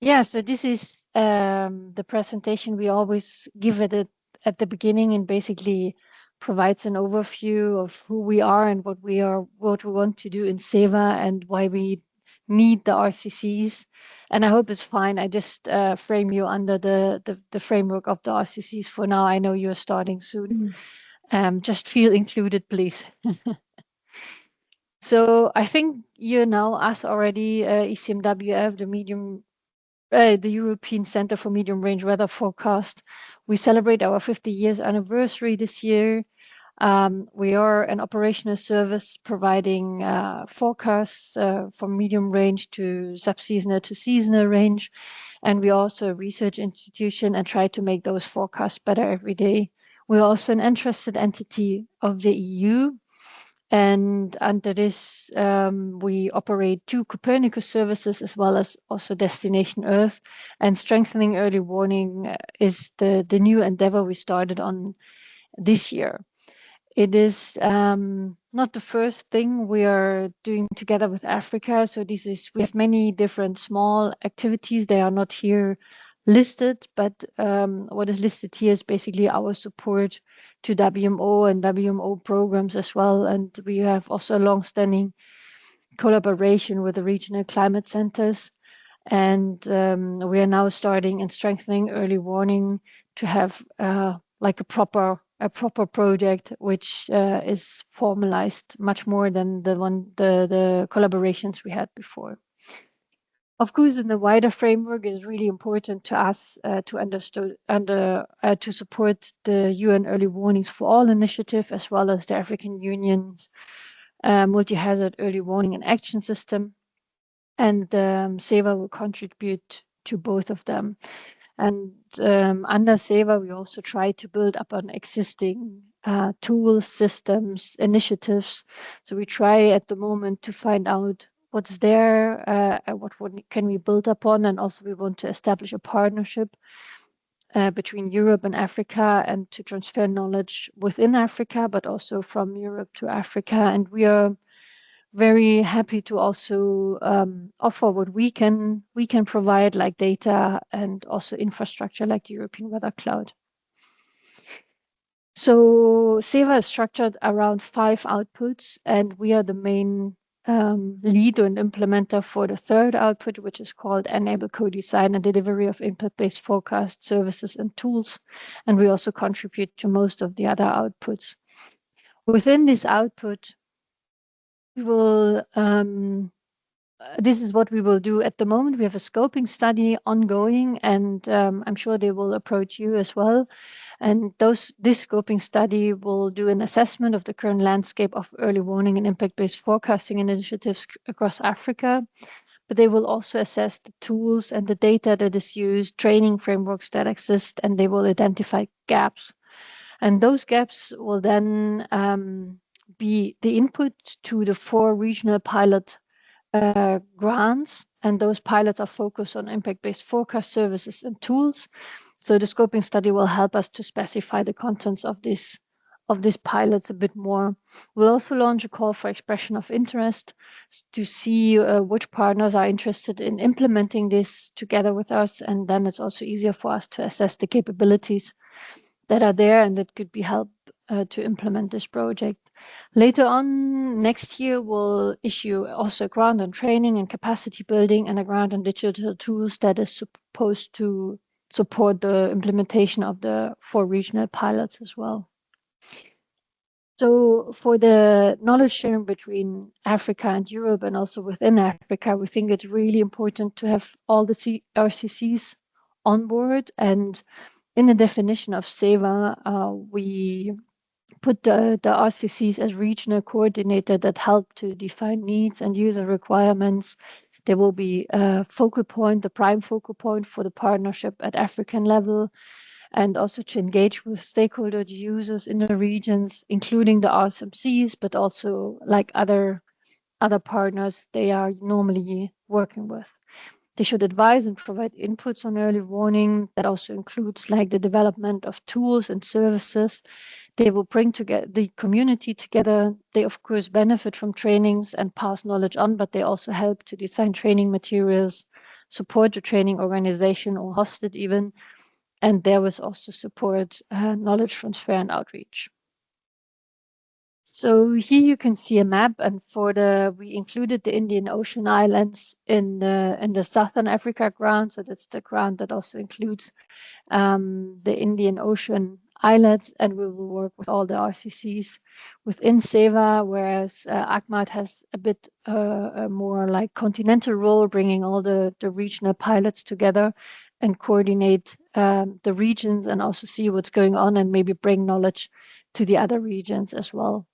Yeah, so this is the presentation we always give it at the beginning, and basically provides an overview of who we are and what we want to do in SEWA and why we need the RCCs. And I hope it's fine. I just frame you under the framework of the RCCs for now. I know you're starting soon. Just feel included, please. So I think you know us already, ECMWF, the European Center for Medium Range Weather Forecast. We celebrate our 50 years anniversary this year. We are an operational service providing forecasts from medium range to subseasonal to seasonal range. And we're also a research institution and try to make those forecasts better every day. We're also an interested entity of the EU. And under this, we operate 2 Copernicus services as well as also Destination Earth. And strengthening early warning is the new endeavor we started on this year. It is not the first thing we are doing together with Africa. So we have many different small activities. They are not here listed, but what is listed here is basically our support to WMO and WMO programs as well. And we have also a long-standing collaboration with the regional climate centers. And we are now starting and strengthening early warning to have like a proper project, which is formalized much more than the collaborations we had before. Of course, in the wider framework, it is really important to us to support the UN Early Warnings for All initiative, as well as the African Union's multi-hazard early warning and action system. And SEWA will contribute to both of them. And under SEWA, we also try to build up on existing tools, systems, initiatives. So we try at the moment to find out what's there, what can we build upon, and also we want to establish a partnership between Europe and Africa, and to transfer knowledge within Africa, but also from Europe to Africa. And we are very happy to also offer what we can provide, like data and also infrastructure like the European Weather Cloud. So SEWA is structured around 5 outputs, and we are the main leader and implementer for the third output, which is called Enable Co-Design and Delivery of Impact-Based Forecast Services and Tools. And we also contribute to most of the other outputs. Within this output, we will this is what we will do at the moment. We have a scoping study ongoing, and I'm sure they will approach you as well. And this scoping study will do an assessment of the current landscape of early warning and impact-based forecasting initiatives across Africa. But they will also assess the tools and the data that is used, training frameworks that exist, and they will identify gaps. And those gaps will then be the input to the 4 regional pilot grants, and those pilots are focused on impact-based forecast services and tools. So the scoping study will help us to specify the contents of these pilots a bit more. We'll also launch a call for expression of interest to see which partners are interested in implementing this together with us, and then it's also easier for us to assess the capabilities that are there and that could be helped to implement this project. Later on next year, we'll issue also a grant on training and capacity building, and a grant on digital tools that is supposed to support the implementation of the 4 regional pilots as well. So for the knowledge sharing between Africa and Europe, and also within Africa, we think it's really important to have all the RCCs on board. And in the definition of SEWA, we put the RCCs as regional coordinator that help to define needs and user requirements. There will be a focal point, the prime focal point for the partnership at African level, and also to engage with stakeholder users in the regions, including the RSMCs, but also like other partners they are normally working with. They should advise and provide inputs on early warning. That also includes like the development of tools and services. They will bring together the community together. They, of course, benefit from trainings and pass knowledge on, but they also help to design training materials, support the training organization or host it even. And there was also support knowledge transfer and outreach. So here you can see a map, and we included the Indian Ocean islands in the Southern Africa grant. So that's the grant that also includes the Indian Ocean islands, and we will work with all the RCCs within SEWA, whereas ACMAT has a bit a more like continental role, bringing all the regional pilots together and coordinate the regions and also see what's going on and maybe bring knowledge to the other regions as well.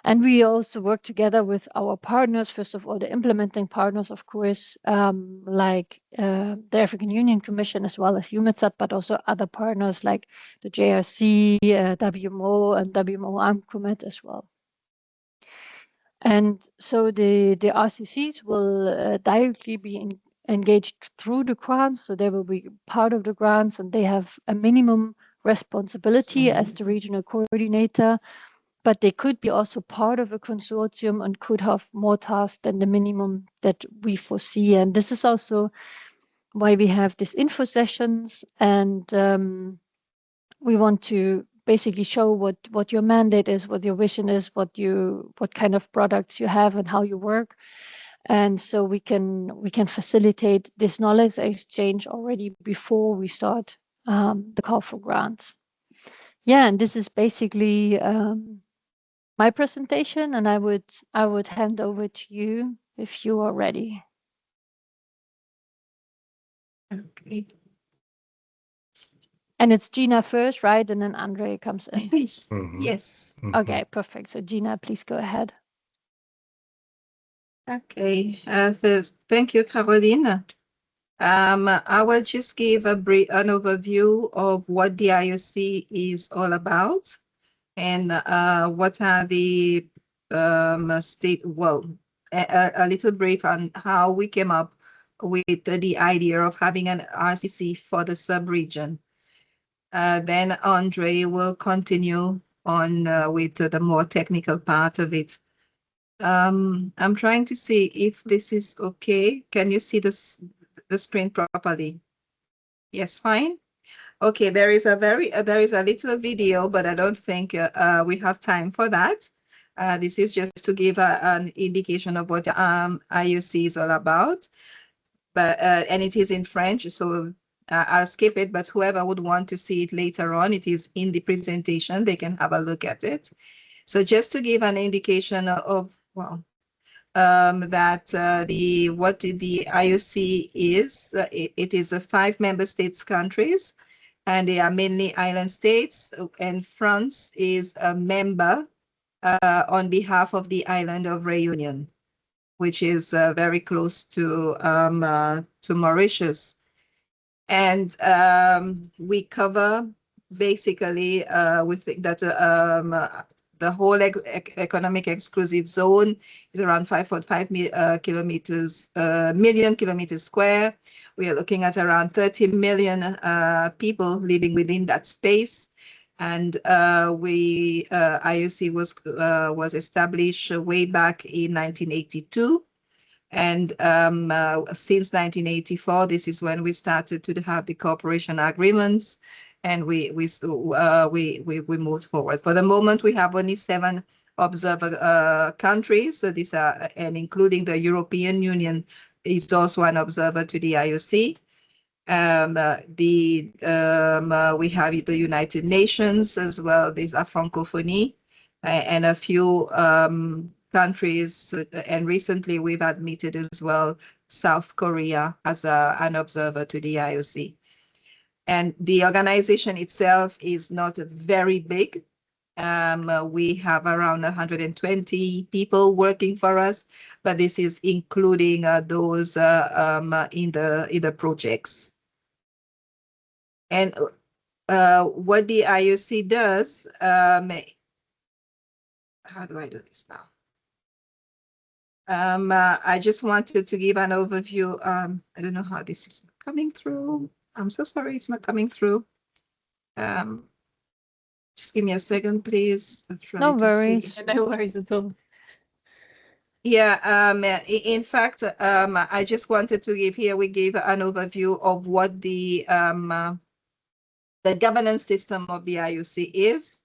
And we also work together with our partners, first of all, the implementing partners, of course, like the African Union Commission, as well as UMITSAT, but also other partners like the JRC, WMO, and WMO AMCOMET as well. And so the RCCs will directly be engaged through the grants, so they will be part of the grants, and they have a minimum responsibility as the regional coordinator, but they could be also part of a consortium and could have more tasks than the minimum that we foresee. And this is also why we have these info sessions, and we want to basically show what your mandate is, what your vision is, what kind of products you have and how you work. And so we can facilitate this knowledge exchange already before we start the call for grants. Yeah, and this is basically my presentation, and I would hand over to you if you are ready. Okay. And it's Gina first, right? And then Andre comes in. Yes. Okay, perfect. So Gina, please go ahead. Okay. First, thank you, Caroline. I will just give an overview of what the IOC is all about and what are the a little brief on how we came up with the idea of having an RCC for the sub-region. Then Andre will continue on with the more technical part of it. I'm trying to see if this is okay. Can you see the screen properly? Yes, fine. Okay, there is a little video, but I don't think we have time for that. This is just to give an indication of what IOC is all about. But and it is in French, so I'll skip it. But whoever would want to see it later on, it is in the presentation. They can have a look at it. So just to give an indication of what the IOC is, it is 5 member states countries, and they are mainly island states. And France is a member on behalf of the island of Réunion, which is very close to Mauritius. And we cover basically, we think that the whole economic exclusive zone is around 5.5 million kilometers square. We are looking at around 30 million people living within that space. And IOC was established way back in 1982. And since 1984, this is when we started to have the cooperation agreements, and we moved forward. For the moment, we have only 7 observer countries. So these are, and including the European Union is also an observer to the IOC. We have the United Nations as well, the Francophonie, and a few countries, and recently we've admitted as well South Korea as an observer to the IOC. And the organization itself is not very big. We have around 120 people working for us, but this is including those in the projects. And what the IOC does, how do I do this now? I just wanted to give an overview. I don't know how this is coming through. I'm so sorry it's not coming through. Just give me a second, please. No worries. No worries at all. Yeah, in fact, I just wanted to give here, we gave an overview of what the governance system of the IOC is.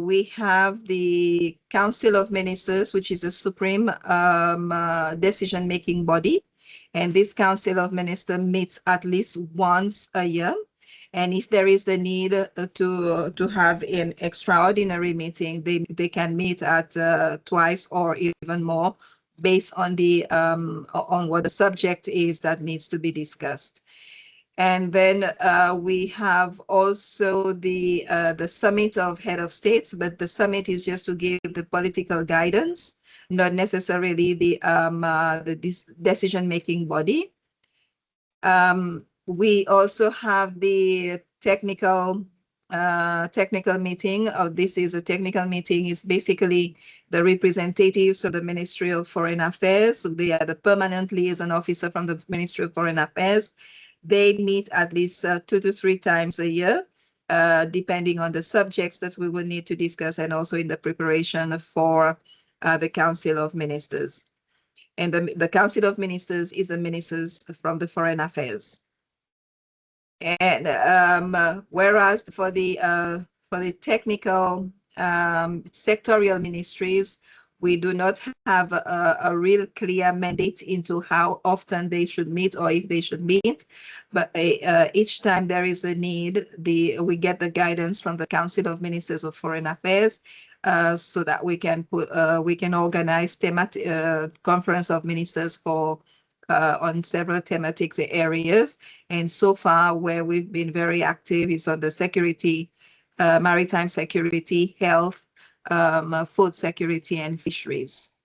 We have the Council of Ministers, which is a supreme decision-making body. And this Council of Ministers meets at least once a year. And if there is the need to have an extraordinary meeting, they can meet at twice or even more, based on the on what the subject is that needs to be discussed. And then we have also the summit of head of states, but the summit is just to give the political guidance, not necessarily the decision-making body. We also have the technical meeting. This is a technical meeting. It's basically the representatives of the Ministry of Foreign Affairs. They are the permanent liaison officer from the Ministry of Foreign Affairs. They meet at least 2 to 3 times a year, depending on the subjects that we will need to discuss, and also in the preparation for the Council of Ministers. And the Council of Ministers is the ministers from the Foreign Affairs. And whereas for the technical sectorial ministries, we do not have a real clear mandate into how often they should meet or if they should meet. But each time there is a need, we get the guidance from the Council of Ministers of Foreign Affairs, so that we can organize thematic conference of ministers for on several thematic areas. And so far, where we've been very active is on the security, maritime security, health, food security, and fisheries.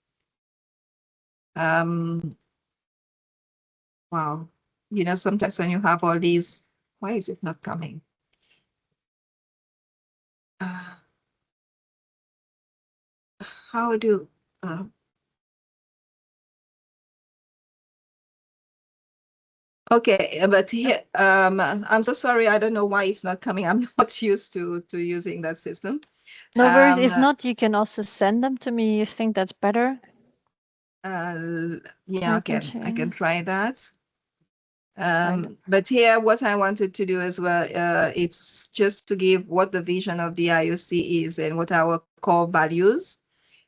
Wow. You know, sometimes when you have all these, why is it not coming? How do... Okay, but here, I'm so sorry. I don't know why it's not coming. I'm not used to using that system. No worries. If not, you can also send them to me. You think that's better? Yeah, I can try that. But here, what I wanted to do as well, it's just to give what the vision of the IOC is and what our core values.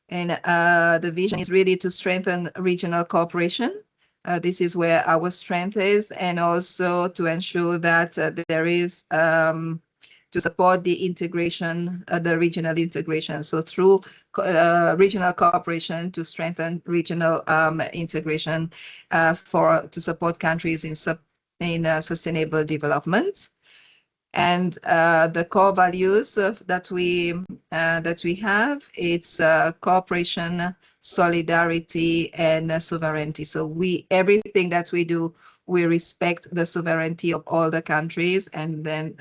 And the vision is really to strengthen regional cooperation. This is where our strength is, and also to ensure that there is to support the integration, the regional integration. So through regional cooperation to strengthen regional integration to support countries in sustainable development. And the core values that we have, it's cooperation, solidarity, and sovereignty. So everything that we do, we respect the sovereignty of all the countries, and then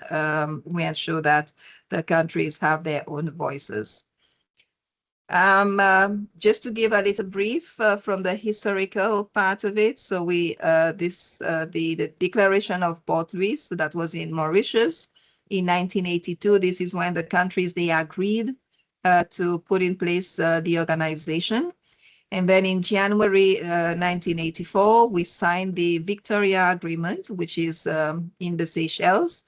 we ensure that the countries have their own voices. Just to give a little brief from the historical part of it. So the Declaration of Port Louis, that was in Mauritius in 1982. This is when the countries, they agreed to put in place the organization. And then in January 1984, we signed the Victoria Agreement, which is in the Seychelles.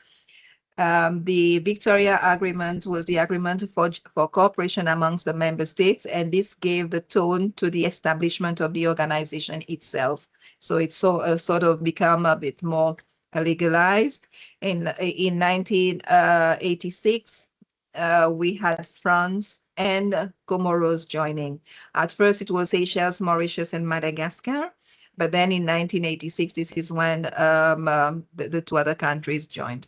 The Victoria Agreement was the agreement for cooperation amongst the member states, and this gave the tone to the establishment of the organization itself. So it's sort of become a bit more legalized. In 1986, we had France and Comoros joining. At first, it was Seychelles, Mauritius, and Madagascar. But then in 1986, this is when the 2 other countries joined.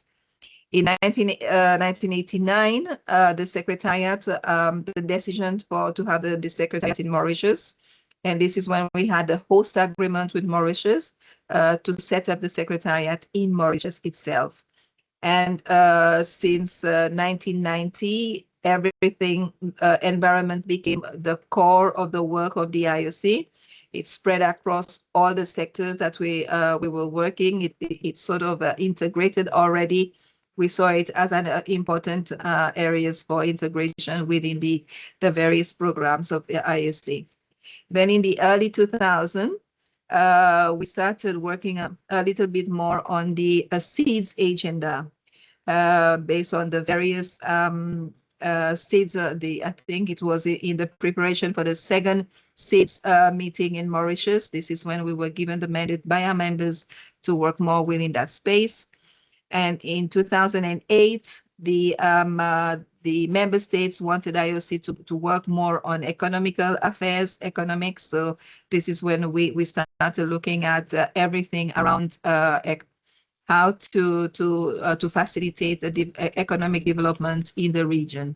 In 1989, the Secretariat, the decision to have the Secretariat in Mauritius. And this is when we had the host agreement with Mauritius to set up the Secretariat in Mauritius itself. And since 1990, everything, environment became the core of the work of the IOC. It spread across all the sectors that we were working. It's sort of integrated already. We saw it as an important areas for integration within the various programs of the IOC. Then in the early 2000s, we started working a little bit more on the seeds agenda, based on the various seeds. I think it was in the preparation for the second seeds meeting in Mauritius. This is when we were given the mandate by our members to work more within that space. And in 2008, the member states wanted IOC to work more on economical affairs, economics. So this is when we started looking at everything around how to facilitate the economic development in the region.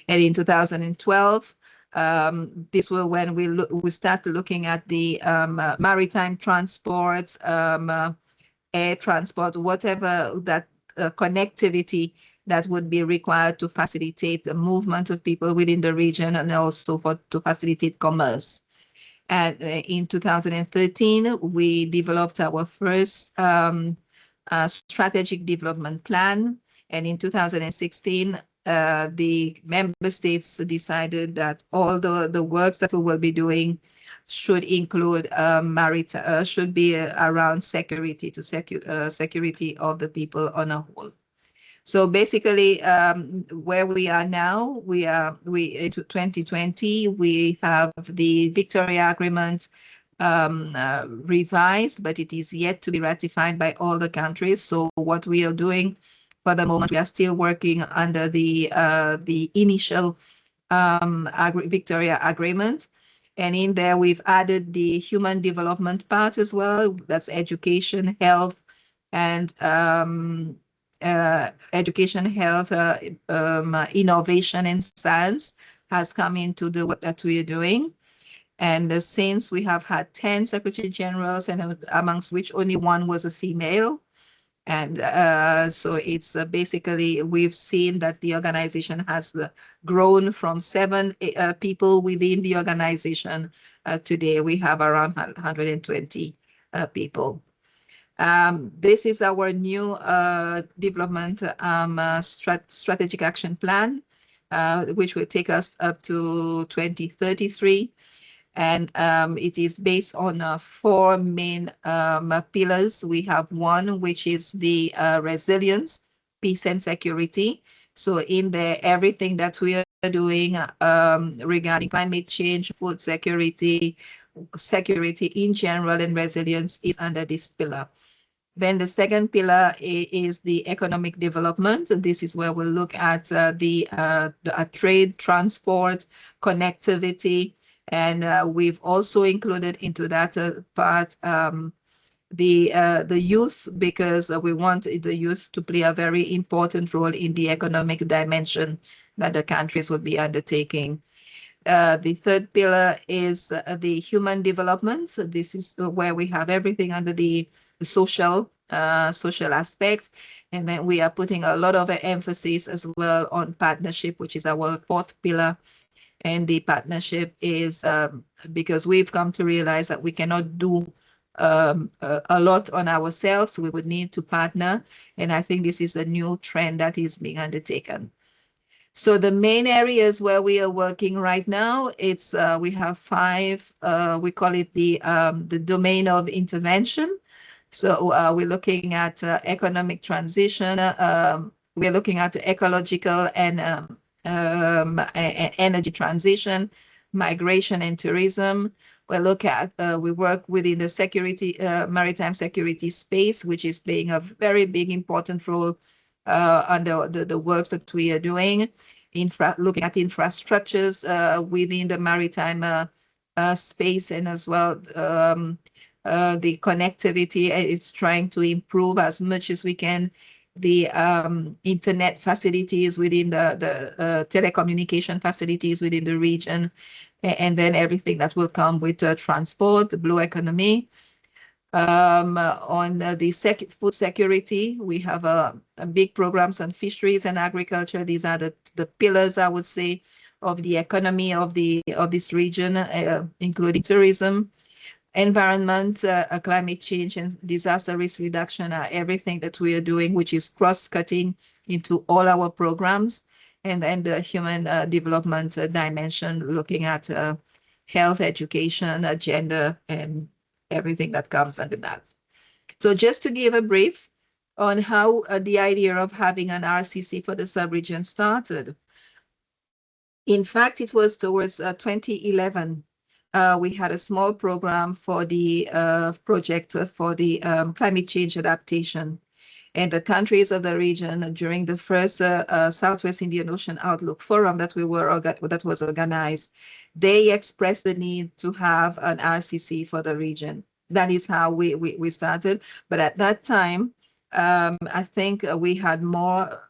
And in 2012, this was when we started looking at the maritime transport, air transport, whatever that connectivity that would be required to facilitate the movement of people within the region, and also to facilitate commerce. And in 2013, we developed our first strategic development plan. And in 2016, the member states decided that all the works that we will be doing should include should be around security security of the people on a whole. So basically, where we are now, into 2020, we have the Victoria Agreement revised, but it is yet to be ratified by all the countries. So what we are doing for the moment, we are still working under the initial Victoria Agreement. And in there, we've added the human development part as well. That's education, health, and innovation and science has come into the work that we are doing. And since we have had 10 Secretary Generals, and amongst which only one was a female. And so it's basically, we've seen that the organization has grown from 7 people within the organization. Today, we have around 120 people. This is our new development strategic action plan, which will take us up to 2033. And it is based on 4 main pillars. We have one, which is the resilience, peace, and security. So in there, everything that we are doing regarding climate change, food security, security in general, and resilience is under this pillar. Then the second pillar is the economic development. This is where we'll look at the trade, transport, connectivity. And we've also included into that part the youth, because we want the youth to play a very important role in the economic dimension that the countries will be undertaking. The third pillar is the human development. So this is where we have everything under the social aspects. And then we are putting a lot of emphasis as well on partnership, which is our 4th pillar. And the partnership is because we've come to realize that we cannot do a lot on ourselves. We would need to partner. And I think this is a new trend that is being undertaken. So the main areas where we are working right now, it's we have 5. We call it the domain of intervention. So we're looking at economic transition. We're looking at ecological and energy transition, migration and tourism. We work within the security, maritime security space, which is playing a very big important role under the works that we are doing. Looking at infrastructures within the maritime space, and as well the connectivity is trying to improve as much as we can the internet facilities within the telecommunication facilities within the region, and then everything that will come with transport, the blue economy. On the food security, we have a big programs on fisheries and agriculture. These are the pillars, I would say, of the economy of this region, including tourism. Environment, climate change, and disaster risk reduction are everything that we are doing, which is cross-cutting into all our programs. And then the human development dimension, looking at health, education, gender, and everything that comes under that. So just to give a brief on how the idea of having an RCC for the sub-region started. In fact, it was towards 2011. We had a small program for the project for the climate change adaptation. And the countries of the region during the first Southwest Indian Ocean Outlook Forum that was organized, they expressed the need to have an RCC for the region. That is how we started. But at that time, I think we had more.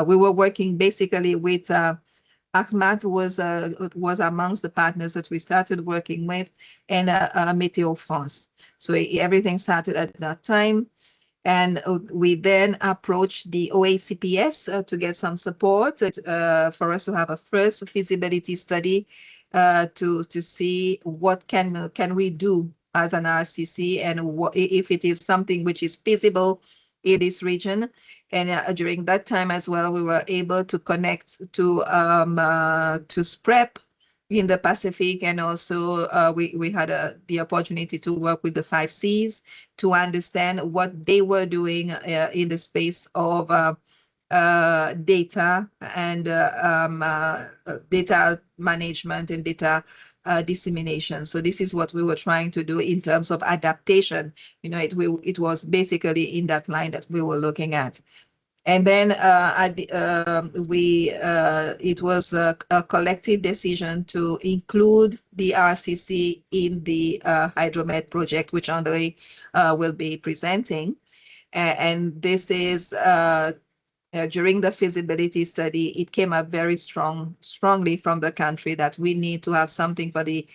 We were working basically with. Ahmad was amongst the partners that we started working with, and Météo France. So everything started at that time. And we then approached the OACPS to get some support for us to have a first feasibility study to see what can we do as an RCC, and if it is something which is feasible in this region. And during that time as well, we were able to connect to SPREP in the Pacific, and also we had the opportunity to work with the 5 Cs to understand what they were doing in the space of data and data management and data dissemination. So this is what we were trying to do in terms of adaptation. You know, it was basically in that line that we were looking at. And then it was a collective decision to include the RCC in the Hydromet project, which Andre will be presenting. And this is during the feasibility study, it came up very strongly from the country that we need to have something for the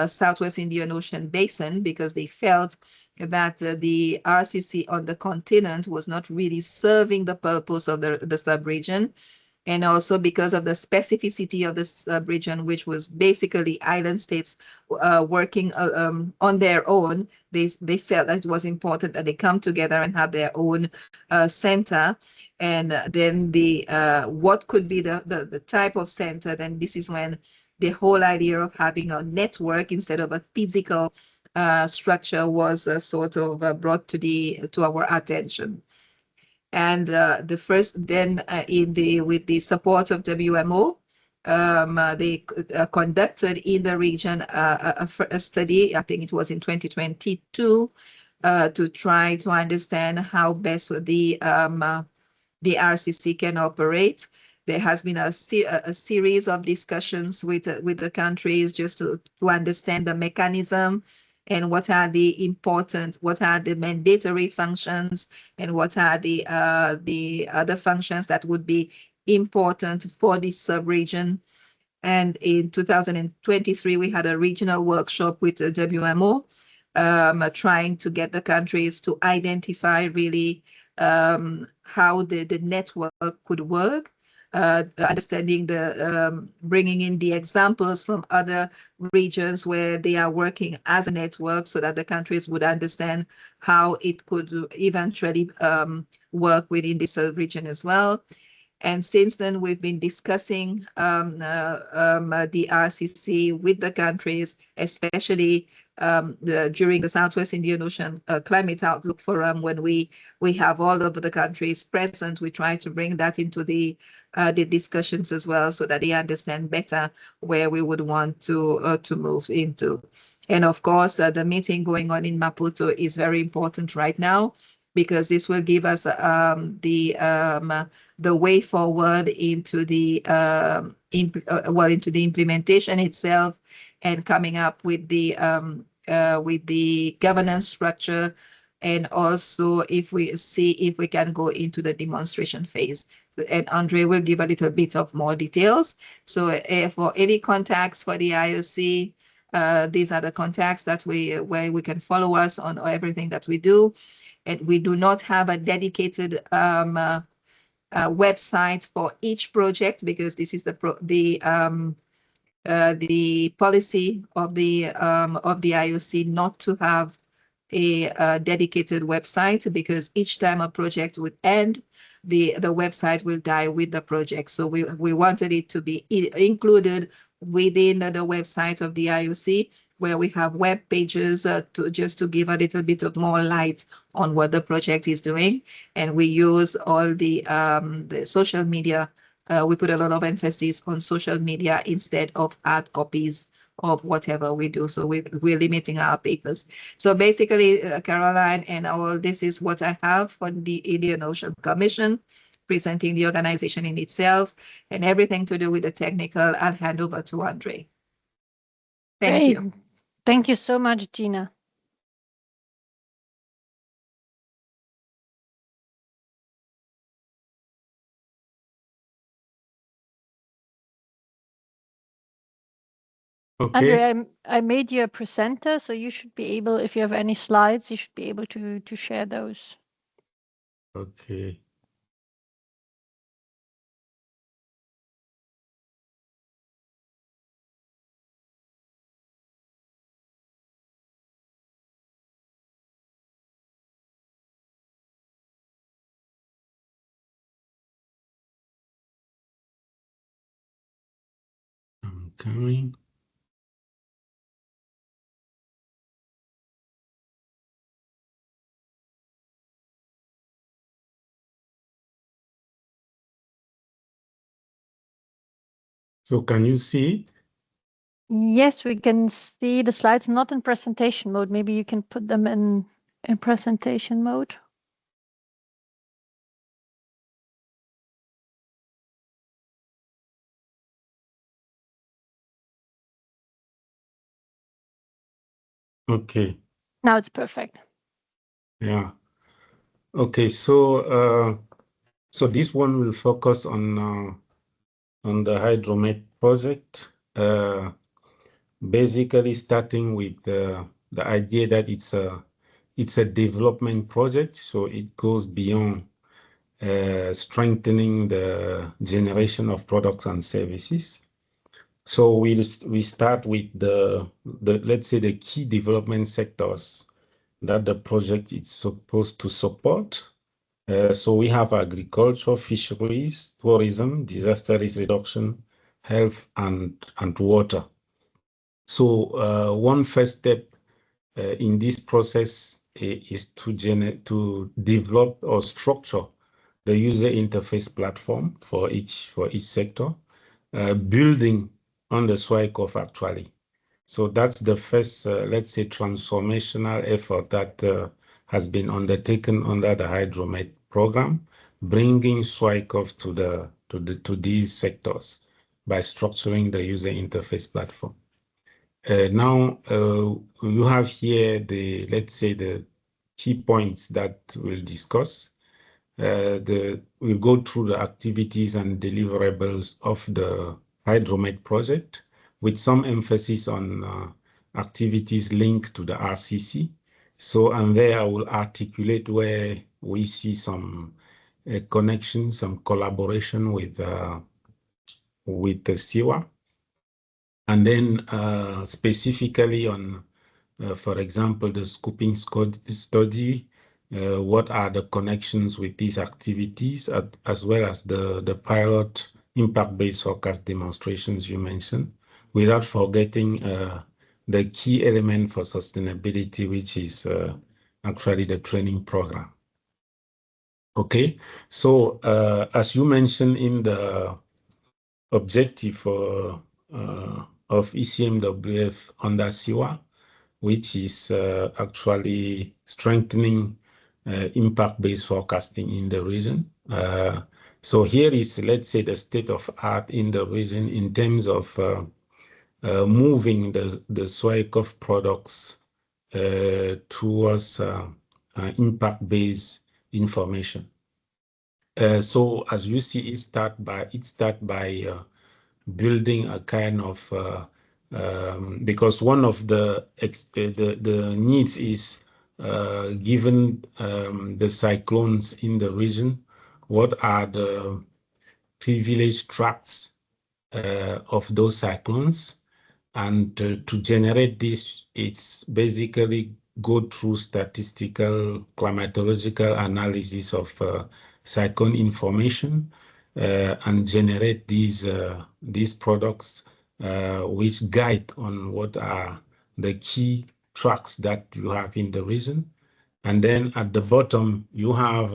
Southwest Indian Ocean Basin, because they felt that the RCC on the continent was not really serving the purpose of the sub-region. And also because of the specificity of the sub-region, which was basically island states working on their own, they felt that it was important that they come together and have their own center. And then what could be the type of center, then this is when the whole idea of having a network instead of a physical structure was sort of brought to our attention. And with the support of WMO, they conducted in the region a study, I think it was in 2022, to try to understand how best the RCC can operate. There has been a series of discussions with the countries just to understand the mechanism and what are the mandatory functions, and what are the other functions that would be important for this sub-region. And in 2023, we had a regional workshop with the WMO, trying to get the countries to identify really how the network could work, understanding bringing in the examples from other regions where they are working as a network, so that the countries would understand how it could eventually work within this region as well. And since then, we've been discussing the RCC with the countries, especially during the Southwest Indian Ocean Climate Outlook Forum. When we have all of the countries present, we try to bring that into the discussions as well, so that they understand better where we would want to move into. And of course, the meeting going on in Maputo is very important right now, because this will give us the way forward into the implementation itself, and coming up with the governance structure, and also if we can go into the demonstration phase. And Andre will give a little bit of more details. So for any contacts for the IOC, these are the contacts that where we can follow us on everything that we do. And we do not have a dedicated website for each project, because this is the policy of the IOC not to have a dedicated website, because each time a project would end, the website will die with the project. So we wanted it to be included within the website of the IOC, where we have web pages to give a little bit of more light on what the project is doing. And we use all the social media. We put a lot of emphasis on social media instead of hard copies of whatever we do. So we're limiting our papers. So basically, Caroline and all, this is what I have for the Indian Ocean Commission, presenting the organization in itself and everything to do with the technical. I'll hand over to Andre. Thank Great. you. Thank you so much, Gina. Okay. Andre, I made you a presenter, so you should be able, if you have any slides, you should be able to share those. Okay. I'm coming. So can you see it? Yes, we can see the slides, not in presentation mode. Maybe you can put them in presentation mode. Okay. Now it's perfect. Yeah. Okay. So this one will focus on the hydromet project. Basically starting with the idea that it's a development project, so it goes beyond strengthening the generation of products and services. So we start with the let's say the key development sectors that the project is supposed to support. So we have agriculture, fisheries, tourism, disaster risk reduction, health, and water. So one first step in this process is to develop or structure the user interface platform for each sector, building on the SWICOF actually. So that's the first, let's say, transformational effort that has been undertaken under the Hydromet program, bringing SWICOF to these sectors by structuring the user interface platform. Now, you have here let's say, the key points that we'll discuss. We'll go through the activities and deliverables of the Hydromet project with some emphasis on activities linked to the RCC. So, and there I will articulate where we see some connection, some collaboration with the SEWA. And then specifically on, for example, the scoping study, what are the connections with these activities, as well as the pilot impact-based forecast demonstrations you mentioned, without forgetting the key element for sustainability, which is actually the training program. Okay, so as you mentioned in the objective of ECMWF under SEWA, which is actually strengthening impact-based forecasting in the region. So here is, let's say, the state of art in the region in terms of moving the SWICOF products towards impact-based information. So as you see, it start by building a kind of because one of the needs is given the cyclones in the region, what are the privileged tracts of those cyclones, and to generate this, it's basically go through statistical climatological analysis of cyclone information and generate these products which guide on what are the key tracks that you have in the region. And then at the bottom, you have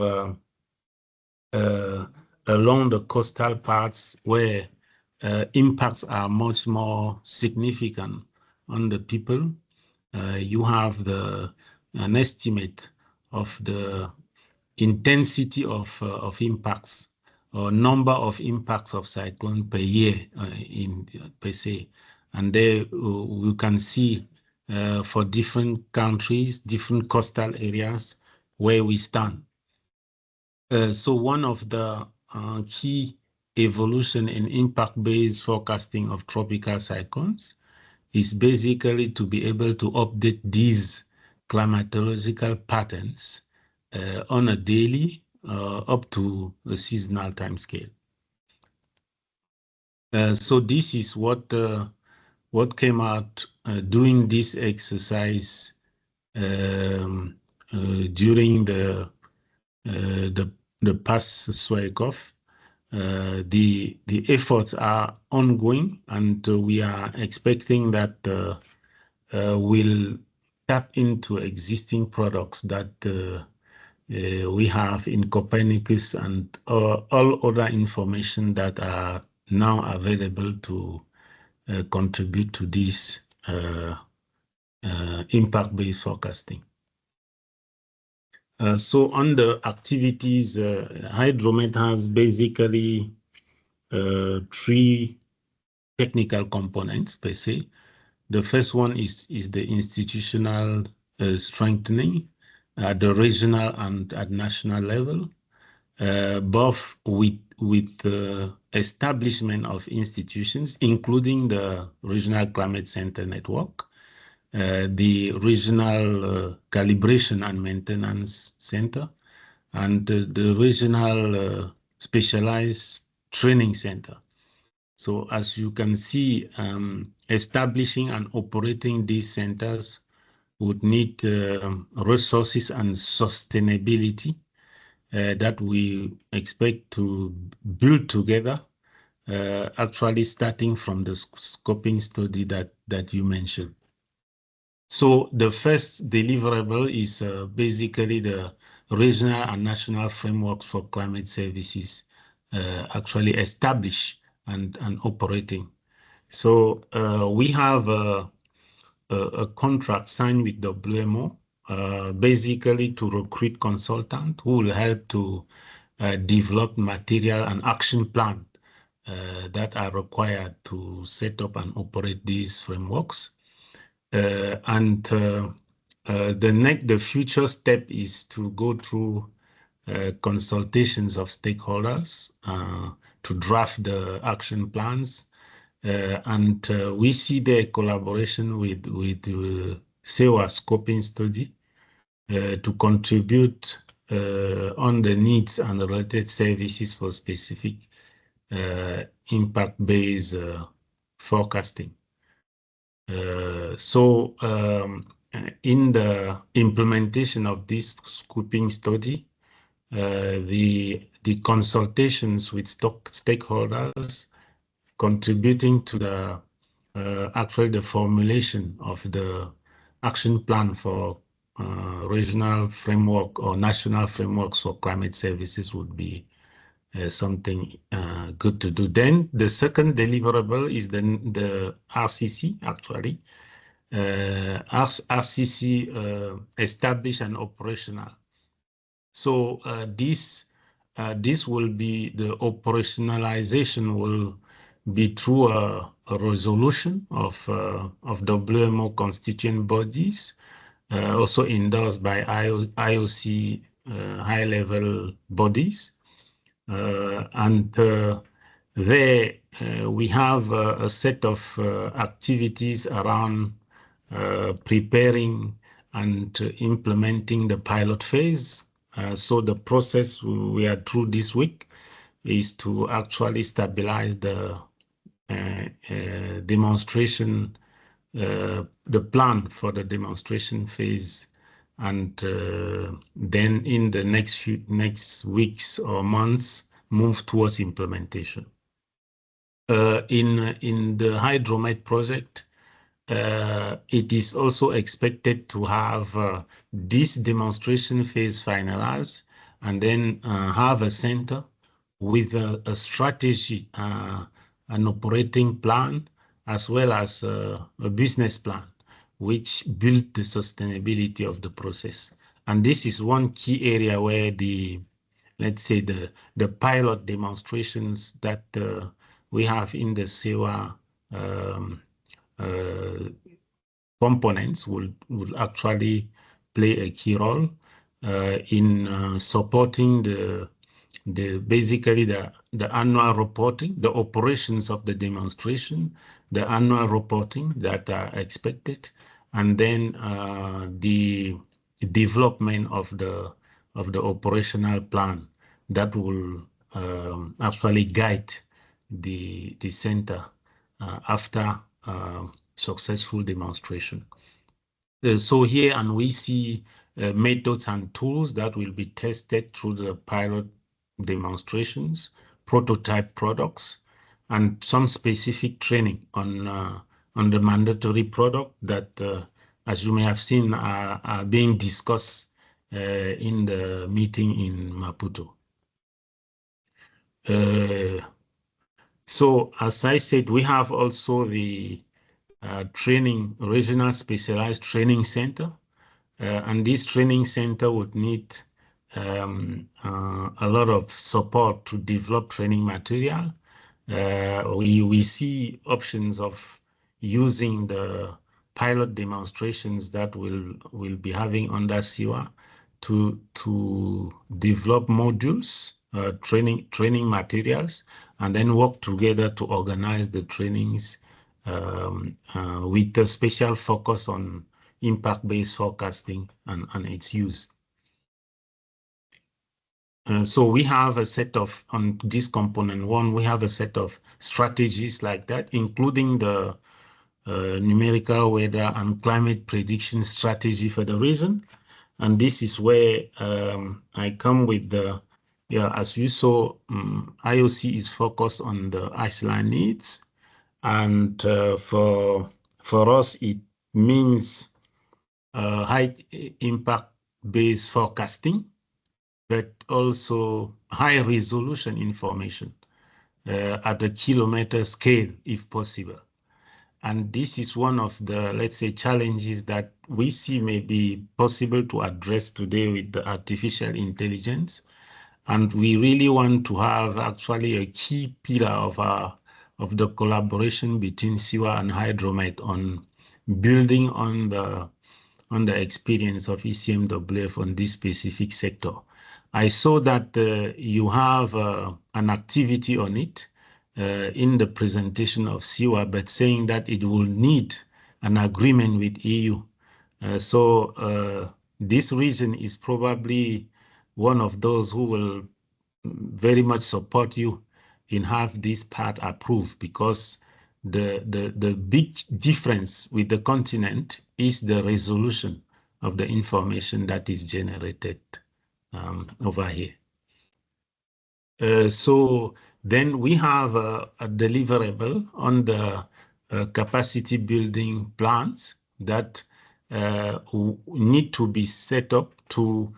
along the coastal parts where impacts are much more significant on the people. You have an estimate of the intensity of impacts or number of impacts of cyclone per year per se. And there you can see for different countries, different coastal areas where we stand. So one of the key evolution in impact-based forecasting of tropical cyclones is basically to be able to update these climatological patterns on a daily up to a seasonal time scale. So this is what came out during this exercise during the past SEWA. The efforts are ongoing, and we are expecting that we'll tap into existing products that we have in Copernicus and all other information that are now available to contribute to this impact-based forecasting. So on the activities, Hydromet has basically 3 technical components per se. The first one is the institutional strengthening at the regional and at national level, both with establishment of institutions, including the Regional Climate Center Network, the Regional Calibration and Maintenance Center, and the Regional Specialized Training Center. So as you can see, establishing and operating these centers would need resources and sustainability that we expect to build together, actually starting from the scoping study that you mentioned. So the first deliverable is basically the regional and national frameworks for climate services actually established and operating. So we have a contract signed with WMO, basically to recruit consultants who will help to develop material and action plan that are required to set up and operate these frameworks. The future step is to go through consultations of stakeholders to draft the action plans, and we see the collaboration with SEWA scoping study to contribute on the needs and related services for specific impact-based forecasting. In the implementation of this scoping study, the consultations with stakeholders contributing to the actually the formulation of the action plan for regional framework or national frameworks for climate services would be something good to do. Then the second deliverable is the RCC, actually. RCC established and operational. So this will be the operationalization will be through a resolution of WMO constituent bodies, also endorsed by IOC high-level bodies. There we have a set of activities around preparing and implementing the pilot phase. So the process we are through this week is to actually stabilize the demonstration, the plan for the demonstration phase, and then in the next weeks or months move towards implementation. In the hydromet project, it is also expected to have this demonstration phase finalized and then have a center with a strategy, an operating plan, as well as a business plan, which build the sustainability of the process. And this is one key area where let's say the pilot demonstrations that we have in the SEWA components will actually play a key role in supporting basically the annual reporting, the operations of the demonstration, the annual reporting that are expected, and then the development of the operational plan that will actually guide the center after successful demonstration. So here, and we see methods and tools that will be tested through the pilot demonstrations, prototype products, and some specific training on the mandatory product that, as you may have seen, are being discussed in the meeting in Maputo. So, as I said, we have also the regional specialized training center. And this training center would need a lot of support to develop training material. We see options of using the pilot demonstrations that we'll be having under SEWA to develop modules, training materials, and then work together to organize the trainings with a special focus on impact-based forecasting and its use. So we have a set of, on this component one, we have a set of strategies like that, including the numerical weather and climate prediction strategy for the region. And this is where I come with as you saw, IOC is focused on the ashland needs. And for us, it means high impact-based forecasting, but also high resolution information at a kilometer scale, if possible. And this is one of the, let's say, challenges that we see may be possible to address today with the artificial intelligence. And we really want to have actually a key pillar of the collaboration between SEWA and Hydromet on building on the experience of ECMWF on this specific sector. I saw that you have an activity on it in the presentation of SEWA, but saying that it will need an agreement with EU. So this region is probably one of those who will very much support you in have this part approved, because the big difference with the continent is the resolution of the information that is generated over here. So then we have a deliverable on the capacity building plans that need to be set up to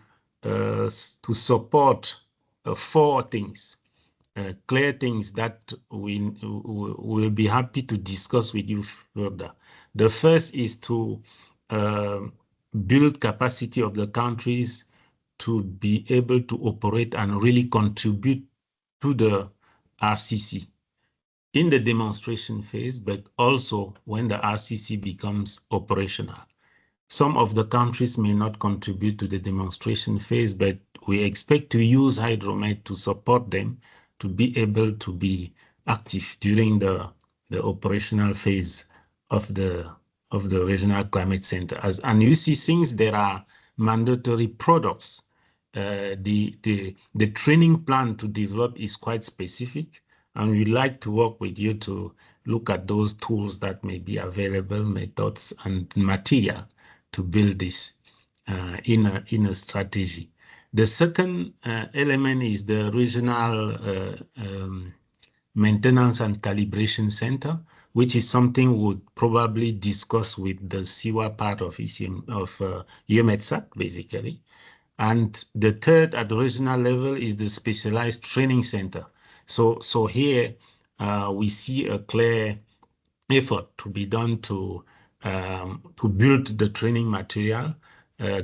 support 4 things, clear things that we will be happy to discuss with you further. The first is to build capacity of the countries to be able to operate and really contribute to the RCC in the demonstration phase, but also when the RCC becomes operational. Some of the countries may not contribute to the demonstration phase, but we expect to use Hydromet to support them to be able to be active during the operational phase of the Regional Climate Center. And you see, since there are mandatory products, the training plan to develop is quite specific, and we'd like to work with you to look at those tools that may be available, methods and material to build this in a strategy. The second element is the regional maintenance and calibration center, which is something we would probably discuss with the SEWA part of ECM of UMETSAT, basically. And the third at the regional level is the specialized training center. So here we see a clear effort to be done to build the training material,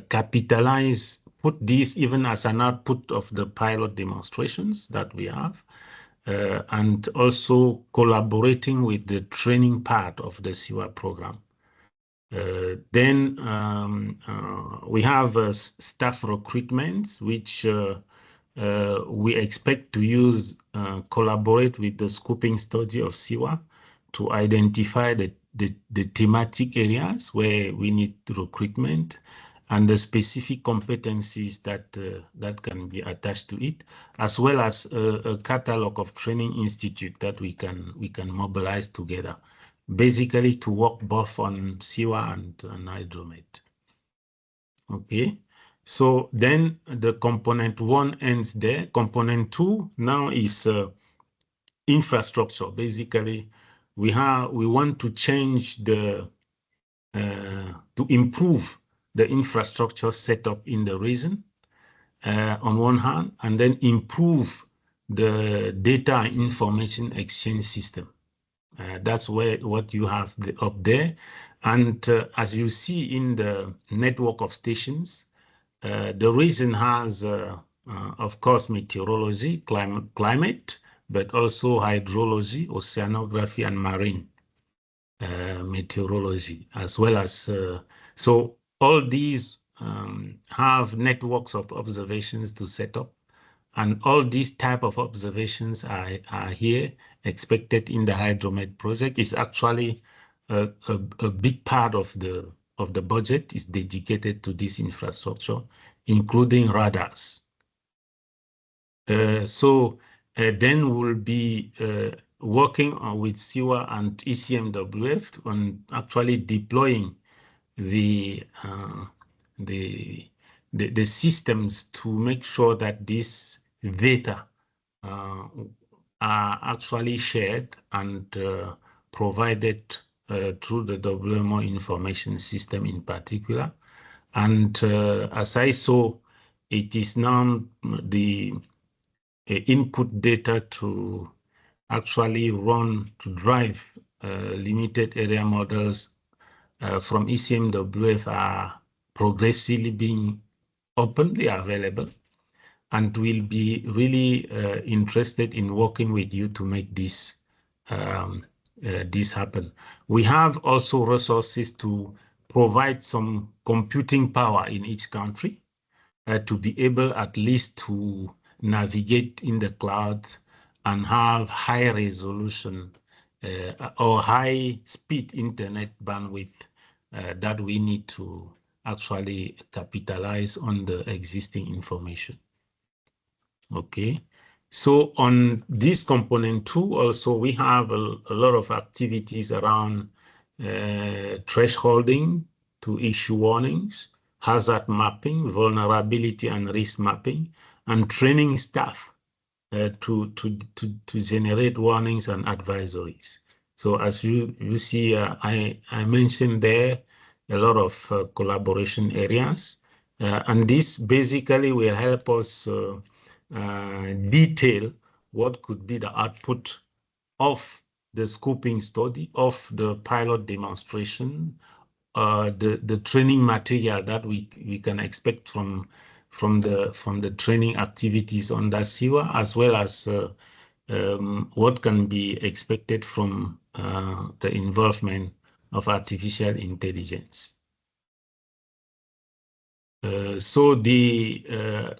capitalize, put this even as an output of the pilot demonstrations that we have, and also collaborating with the training part of the SEWA program. Then we have staff recruitments, which we expect to use, collaborate with the scoping study of SEWA to identify the thematic areas where we need recruitment and the specific competencies that can be attached to it, as well as a catalog of training institute that we can mobilize together, basically to work both on SEWA and hydromet. Okay, so then the component 1 ends there. Component 2 now is infrastructure. Basically, we want to change to improve the infrastructure setup in the region on one hand, and then improve the data and information exchange system. That's what you have up there. And as you see in the network of stations, the region has, of course, meteorology, climate, but also hydrology, oceanography, and marine meteorology, as well as, so all these have networks of observations to set up. And all these type of observations are here expected in the hydromet project. It's actually a big part of the budget is dedicated to this infrastructure, including radars. Then we'll be working with SEWA and ECMWF on actually deploying the systems to make sure that this data are actually shared and provided through the WMO information system in particular. And as I saw, it is now the input data to actually drive limited area models from ECMWF are progressively being openly available, and we'll be really interested in working with you to make this happen. We have also resources to provide some computing power in each country to be able at least to navigate in the cloud and have high resolution or high speed internet bandwidth that we need to actually capitalize on the existing information. Okay, so on this component 2 also we have a lot of activities around thresholding to issue warnings, hazard mapping, vulnerability and risk mapping, and training staff to generate warnings and advisories. So as you see, I mentioned there a lot of collaboration areas, and this basically will help us detail what could be the output of the scoping study, of the pilot demonstration, the training material that we can expect from the training activities under SEWA, as well as what can be expected from the involvement of artificial intelligence. So the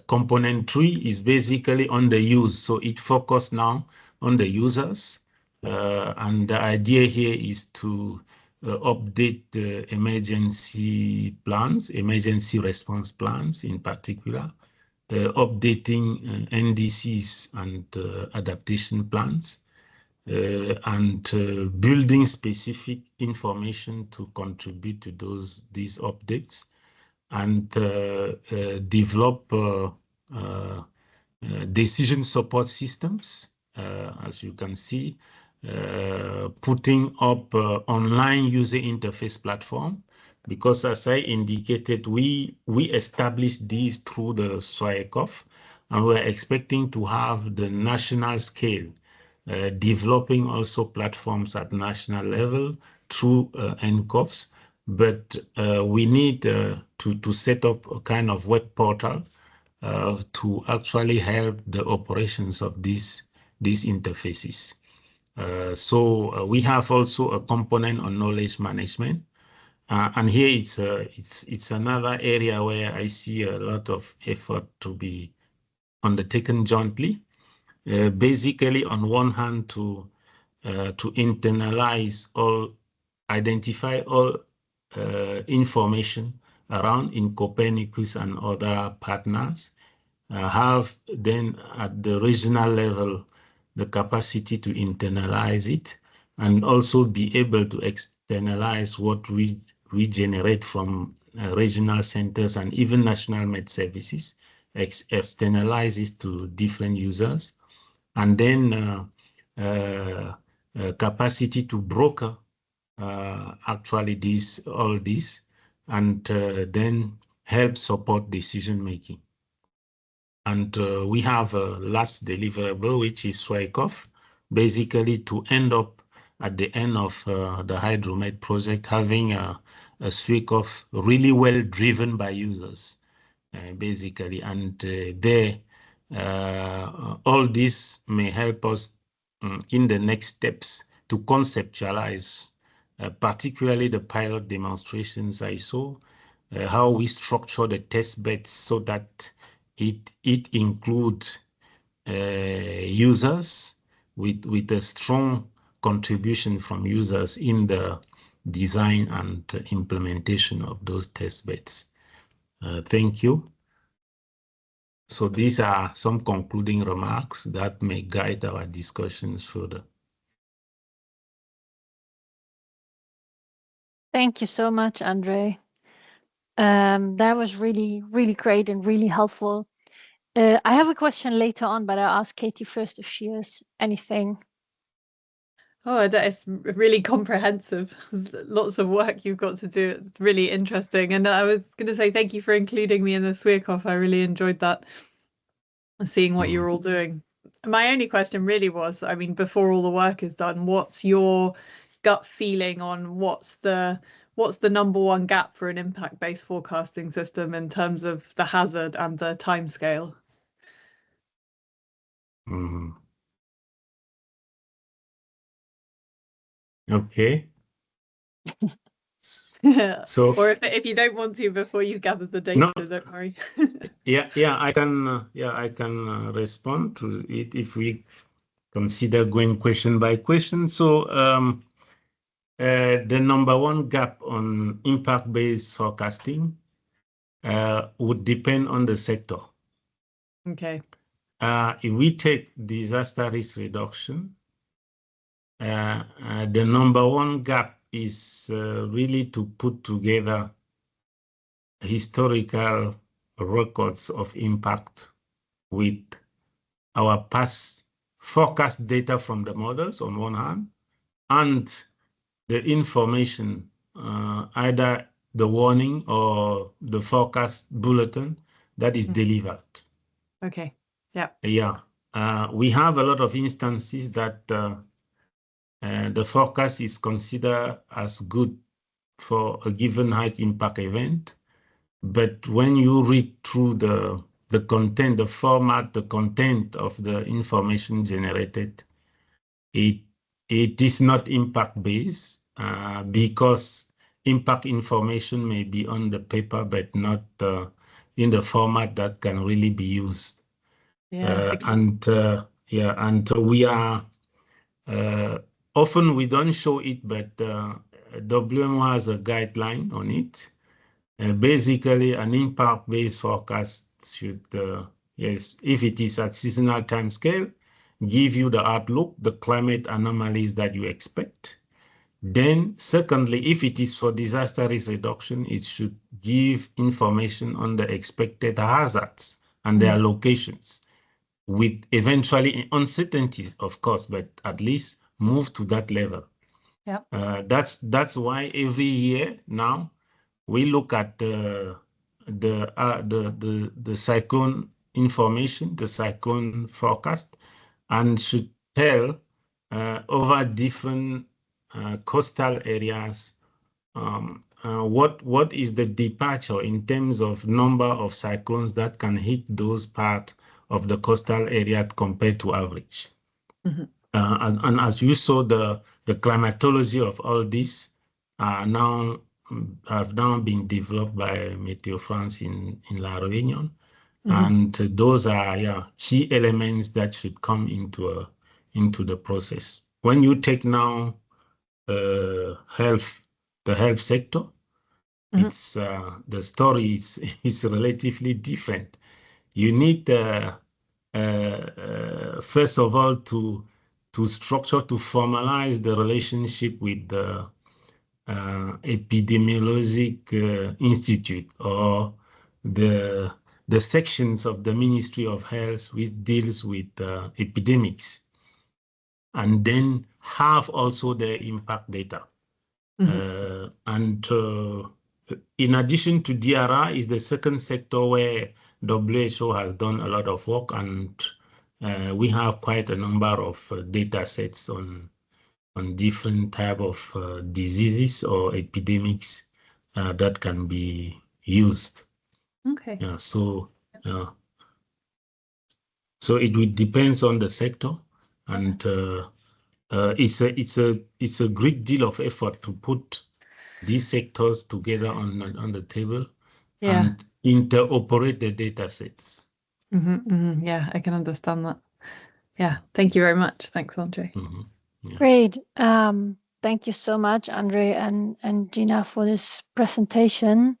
component 3 is basically on the use. So it focuses now on the users. And the idea here is to update the emergency plans, emergency response plans in particular, updating NDCs and adaptation plans, and building specific information to contribute to these updates, and develop decision support systems as you can see, putting up online user interface platform, because as I indicated, we established these through the SWICOF, and we're expecting to have the national scale, developing also platforms at national level through NCOFs. But we need to set up a kind of web portal to actually help the operations of these interfaces. So we have also a component on knowledge management, and here it's another area where I see a lot of effort to be undertaken jointly. Basically, on one hand, to internalize all, identify all information around in Copernicus and other partners, have then at the regional level the capacity to internalize it, and also be able to externalize what we generate from regional centers and even national med services, externalize it to different users, and then capacity to broker actually all this, and then help support decision making. And we have a last deliverable, which is SWICOF, basically to end up at the end of the Hydromed project having a SWICOF really well driven by users, basically. And all this may help us in the next steps to conceptualize, particularly the pilot demonstrations I saw, how we structure the test beds so that it includes users with a strong contribution from users in the design and implementation of those test beds. Thank you. So these are some concluding remarks that may guide our discussions further. Thank you so much, Andre. That was really, really great and really helpful. I have a question later on, but I'll ask Katie first if she has anything. Oh, it's really comprehensive. There's lots of work you've got to do. It's really interesting. And I was going to say thank you for including me in the SWICOF. I really enjoyed that, seeing what you're all doing. My only question really was, I mean, before all the work is done, what's your gut feeling on what's the number one gap for an impact-based forecasting system in terms of the hazard and the timescale? Okay. So, or if you don't want to before you gather the data, no, don't worry. I can respond to it if we consider going question by question. So the number one gap on impact-based forecasting would depend on the sector. Okay. If we take disaster risk reduction, the number one gap is really to put together historical records of impact with our past forecast data from the models on one hand, and the information, either the warning or the forecast bulletin that is delivered. Okay. Yeah. Yeah. We have a lot of instances that the forecast is considered as good for a given high impact event. But when you read through the content, the format, the content of the information generated, it is not impact-based because impact information may be on the paper, but not in the format that can really be used. Yeah. And we are often we don't show it, but WMO has a guideline on it. Basically, an impact-based forecast should, yes, if it is at seasonal time scale, give you the outlook, the climate anomalies that you expect. Then, secondly, if it is for disaster risk reduction, it should give information on the expected hazards and their locations. with eventually uncertainties, of course, but at least move to that level. Yeah. That's why every year now we look at the cyclone information, the cyclone forecast, and should tell over different coastal areas what is the departure in terms of number of cyclones that can hit those parts of the coastal area compared to average. Mm-hmm. And as you saw, the climatology of all this have now been developed by Météo France in La Réunion. Mm-hmm. And those are key elements that should come into the process. When you take now the health sector, mm-hmm. It's the story is relatively different. You need first of all to formalize the relationship with the epidemiologic institute or the sections of the Ministry of Health which deals with epidemics, and then have also the impact data. Mm-hmm. In addition to DRI is the second sector where WHO has done a lot of work, and we have quite a number of data sets on different type of diseases or epidemics that can be used. Okay. Yeah. So it depends on the sector, and it's a great deal of effort to put these sectors together on the table, yeah. And interoperate the data sets. Mm-hmm, mm-hmm. Yeah, I can understand that. Yeah, thank you very much. Thanks, Andre. Mm-hmm. Yeah. Great. Thank you so much, Andre and Gina, for this presentation.